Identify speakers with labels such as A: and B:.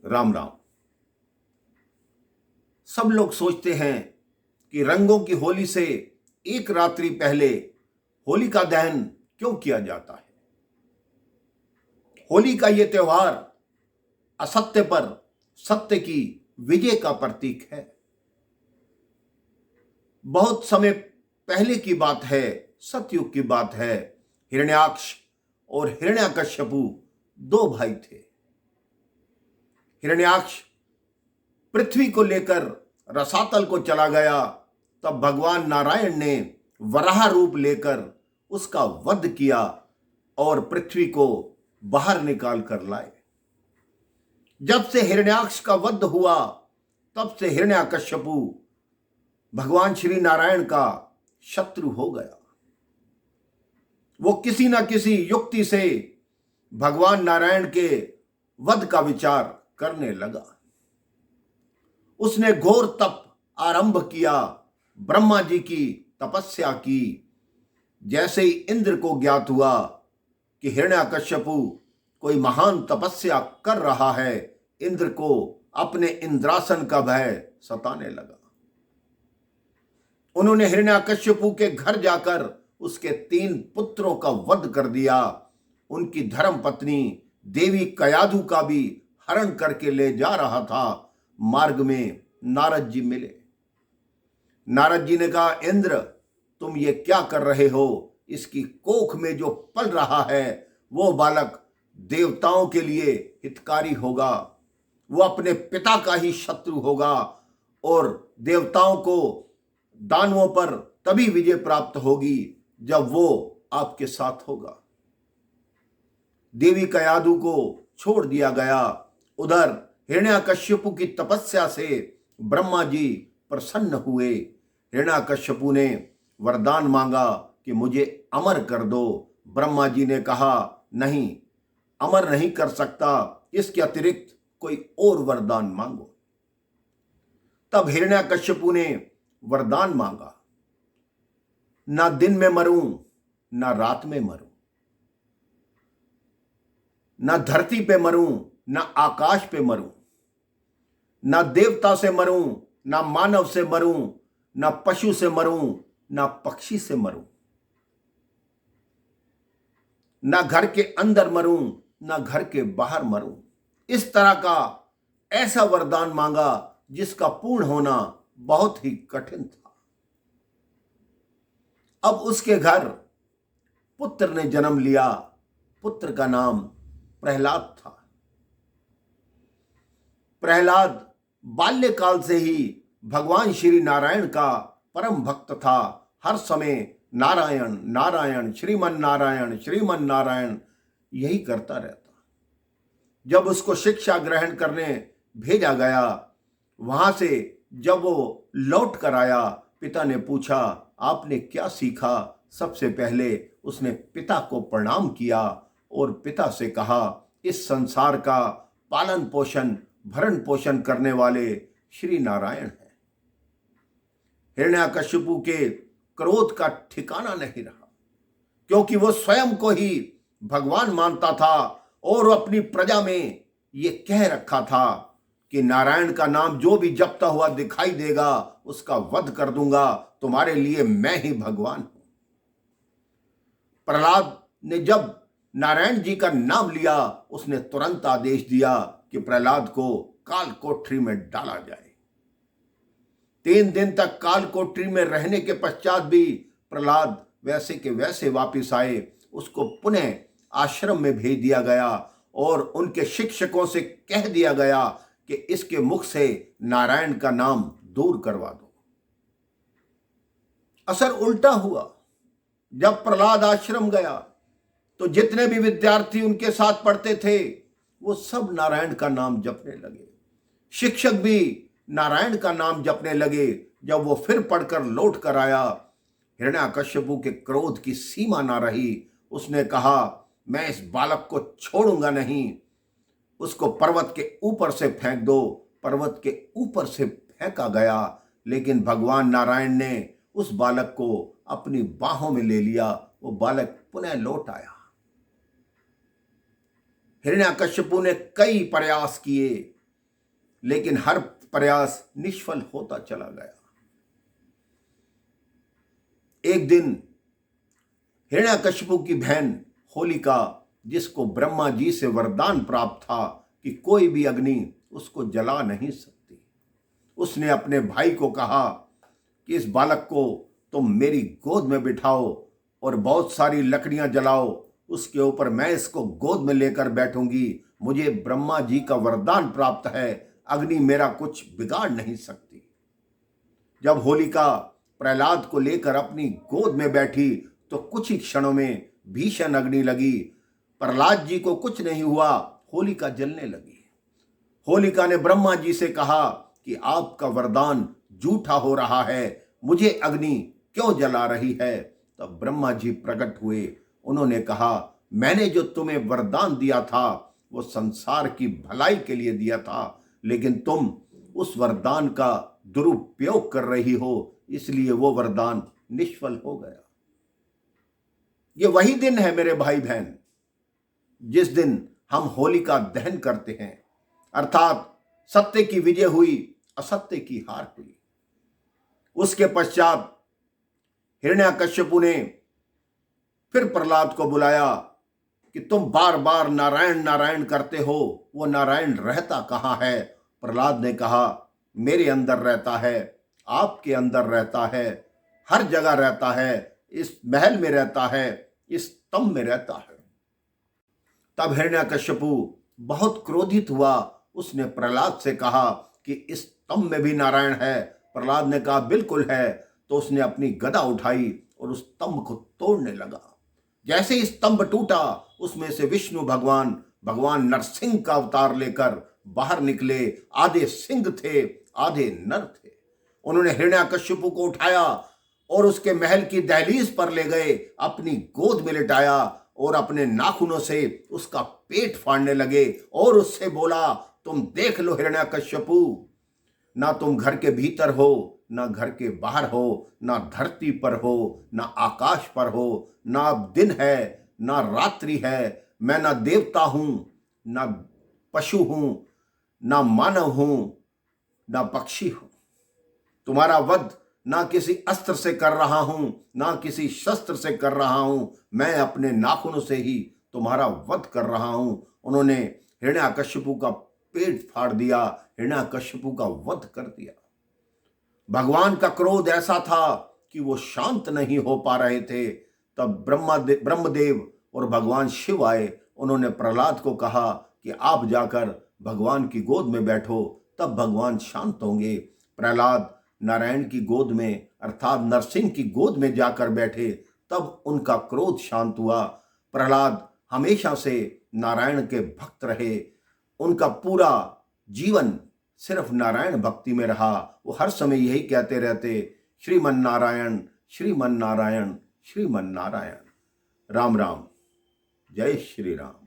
A: राम राम। सब लोग सोचते हैं कि रंगों की होली से एक रात्रि पहले होलिका दहन क्यों किया जाता है। होली का यह त्योहार असत्य पर सत्य की विजय का प्रतीक है। बहुत समय पहले की बात है, सतयुग की बात है। हिरण्याक्ष और हिरण्यकश्यपु दो भाई थे। हिरण्याक्ष पृथ्वी को लेकर रसातल को चला गया, तब भगवान नारायण ने वराह रूप लेकर उसका वध किया और पृथ्वी को बाहर निकाल कर लाए। जब से हिरण्याक्ष का वध हुआ, तब से हिरण्यकश्यपु भगवान श्री नारायण का शत्रु हो गया। वो किसी न किसी युक्ति से भगवान नारायण के वध का विचार करने लगा। उसने घोर तप आरंभ किया, ब्रह्मा जी की तपस्या की। जैसे ही इंद्र को ज्ञात हुआ कि हिरण्यकश्यपु कोई महान तपस्या कर रहा है, इंद्र को अपने इंद्रासन का भय सताने लगा। उन्होंने हिरण्यकश्यपु के घर जाकर उसके 3 पुत्रों का वध कर दिया। उनकी धर्म पत्नी देवी कयाधु का भी हरण करके ले जा रहा था। मार्ग में नारद जी मिले। नारद जी ने कहा, इंद्र तुम ये क्या कर रहे हो? इसकी कोख में जो पल रहा है वो बालक देवताओं के लिए हितकारी होगा, वो अपने पिता का ही शत्रु होगा और देवताओं को दानवों पर तभी विजय प्राप्त होगी जब वो आपके साथ होगा। देवी कयाधु को छोड़ दिया गया। उधर हिरण्यकश्यपु की तपस्या से ब्रह्मा जी प्रसन्न हुए। हिरण्यकश्यपु ने वरदान मांगा कि मुझे अमर कर दो। ब्रह्मा जी ने कहा, नहीं, अमर नहीं कर सकता, इसके अतिरिक्त कोई और वरदान मांगो। तब हिरण्यकश्यपु ने वरदान मांगा, ना दिन में मरूं ना रात में मरूं, ना धरती पे मरूं ना आकाश पे मरूं, ना देवता से मरूं ना मानव से मरूं, ना पशु से मरूं ना पक्षी से मरूं, ना घर के अंदर मरूं ना घर के बाहर मरूं। इस तरह का ऐसा वरदान मांगा जिसका पूर्ण होना बहुत ही कठिन था। अब उसके घर पुत्र ने जन्म लिया। पुत्र का नाम प्रहलाद था। प्रहलाद बाल्यकाल से ही भगवान श्री नारायण का परम भक्त था। हर समय नारायण नारायण, श्रीमन नारायण श्रीमन नारायण यही करता रहता। जब उसको शिक्षा ग्रहण करने भेजा गया, वहां से जब वो लौट कर आया, पिता ने पूछा, आपने क्या सीखा? सबसे पहले उसने पिता को प्रणाम किया और पिता से कहा, इस संसार का पालन पोषण भरण पोषण करने वाले श्री नारायण हैं। हिरण्यकश्यपु के क्रोध का ठिकाना नहीं रहा, क्योंकि वो स्वयं को ही भगवान मानता था और अपनी प्रजा में ये कह रखा था कि नारायण का नाम जो भी जपता हुआ दिखाई देगा उसका वध कर दूंगा, तुम्हारे लिए मैं ही भगवान हूं। प्रहलाद ने जब नारायण जी का नाम लिया, उसने तुरंत आदेश दिया कि प्रहलाद को काल कोठरी में डाला जाए। 3 दिन तक काल कोठरी में रहने के पश्चात भी प्रहलाद वैसे के वैसे वापिस आए। उसको पुनः आश्रम में भेज दिया गया और उनके शिक्षकों से कह दिया गया कि इसके मुख से नारायण का नाम दूर करवा दो। असर उल्टा हुआ। जब प्रहलाद आश्रम गया तो जितने भी विद्यार्थी उनके साथ पढ़ते थे वो सब नारायण का नाम जपने लगे। शिक्षक भी नारायण का नाम जपने लगे। जब वो फिर पढ़कर लौट कर आया, हिरण्यकश्यपु के क्रोध की सीमा ना रही। उसने कहा, मैं इस बालक को छोड़ूंगा नहीं, उसको पर्वत के ऊपर से फेंक दो। पर्वत के ऊपर से फेंका गया, लेकिन भगवान नारायण ने उस बालक को अपनी बाहों में ले लिया। वो बालक पुनः लौट आया। हिरण्यकश्यपु ने कई प्रयास किए, लेकिन हर प्रयास निष्फल होता चला गया। एक दिन हिरण्याकशिपु की बहन होलिका, जिसको ब्रह्मा जी से वरदान प्राप्त था कि कोई भी अग्नि उसको जला नहीं सकती, उसने अपने भाई को कहा कि इस बालक को तुम मेरी गोद में बिठाओ और बहुत सारी लकड़ियां जलाओ, उसके ऊपर मैं इसको गोद में लेकर बैठूंगी। मुझे ब्रह्मा जी का वरदान प्राप्त है, अग्नि मेरा कुछ बिगाड़ नहीं सकती। जब होलिका प्रहलाद को लेकर अपनी गोद में बैठी तो कुछ ही क्षणों में भीषण अग्नि लगी। प्रहलाद जी को कुछ नहीं हुआ, होलिका जलने लगी। होलिका ने ब्रह्मा जी से कहा कि आपका वरदान झूठा हो रहा है, मुझे अग्नि क्यों जला रही है? तब ब्रह्मा जी प्रकट हुए। उन्होंने कहा, मैंने जो तुम्हें वरदान दिया था वो संसार की भलाई के लिए दिया था, लेकिन तुम उस वरदान का दुरुपयोग कर रही हो, इसलिए वो वरदान निष्फल हो गया। ये वही दिन है मेरे भाई बहन, जिस दिन हम होलिका दहन करते हैं, अर्थात सत्य की विजय हुई, असत्य की हार हुई। उसके पश्चात हिरण्याकशिपु ने फिर प्रहलाद को बुलाया कि तुम बार बार नारायण नारायण करते हो, वो नारायण रहता कहाँ है? प्रहलाद ने कहा, मेरे अंदर रहता है, आपके अंदर रहता है, हर जगह रहता है, इस महल में रहता है, इस स्तंभ में रहता है। तब हिरण्याकशिपु बहुत क्रोधित हुआ। उसने प्रहलाद से कहा कि इस स्तंभ में भी नारायण है। प्रहलाद ने कहा, बिल्कुल है। तो उसने अपनी गदा उठाई और उस स्तंभ को तोड़ने लगा। जैसे ही स्तंभ टूटा, उसमें से विष्णु भगवान नरसिंह का अवतार लेकर बाहर निकले। आधे सिंह थे, आधे नर थे। उन्होंने हिरण्याकशिपु को उठाया और उसके महल की दहलीज पर ले गए, अपनी गोद में लिटाया और अपने नाखूनों से उसका पेट फाड़ने लगे और उससे बोला, तुम देख लो हिरण्याकशिपु, ना तुम घर के भीतर हो, ना घर के बाहर हो, ना धरती पर हो, ना आकाश पर हो, ना दिन है ना रात्रि है। मैं ना देवता हूं, ना पशु हूं, ना मानव हूं, ना पक्षी हूं। तुम्हारा वध ना किसी अस्त्र से कर रहा हूं, ना किसी शस्त्र से कर रहा हूं, मैं अपने नाखूनों से ही तुम्हारा वध कर रहा हूं। उन्होंने हिरण्याकशिपु का पेट फाड़ दिया, हिरण्याकशिपु का वध कर दिया। भगवान का क्रोध ऐसा था कि वो शांत नहीं हो पा रहे थे। तब ब्रह्मदेव और भगवान शिव आए। उन्होंने प्रहलाद को कहा कि आप जाकर भगवान की गोद में बैठो, तब भगवान शांत होंगे। प्रहलाद नारायण की गोद में अर्थात नरसिंह की गोद में जाकर बैठे, तब उनका क्रोध शांत हुआ। प्रहलाद हमेशा से नारायण के भक्त रहे। उनका पूरा जीवन सिर्फ नारायण भक्ति में रहा। वो हर समय यही कहते रहते, श्रीमन नारायण, श्रीमन नारायण, श्रीमन नारायण। राम राम, जय श्री राम।